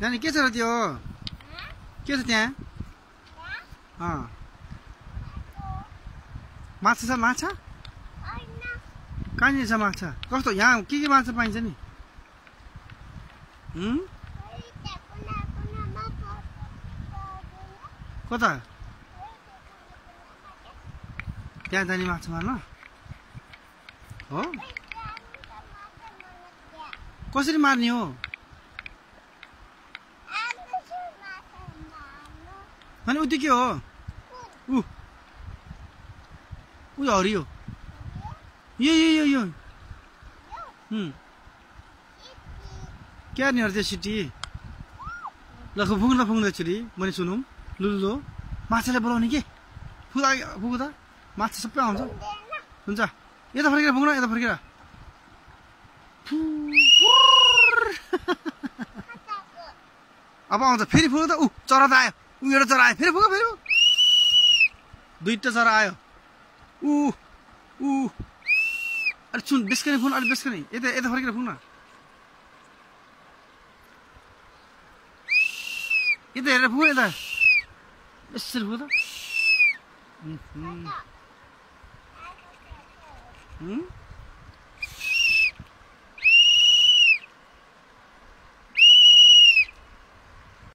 नानी के छ र त्यो के छ त्यहाँ माछा छ माछा कहाँनिर छ माछा कस्तो यहाँ के माछा पाइन्छ नि कता त्यहाँ जाने माछा मार्न हो कसरी मार्ने हो अनि उति के हो ऊ हरियो यो क्या नि हर्दै सिटी ल फुक्न छोरी मैले सुनौँ लुलो माछाले बोलाउने के फुक त माछा सबै आउँछ हुन्छ यता फर्केर फुक्न यता फर्केर अब आउँछ फेरि फुक त चरा त आयो एउटा चरा आयो फेरि फुक दुईटा चरा आयो अरे सुन बेस्कने फोन अलिक बेस्कने यता फर्केर फुक्न यता हेरेर फुक यता यसरी फुक त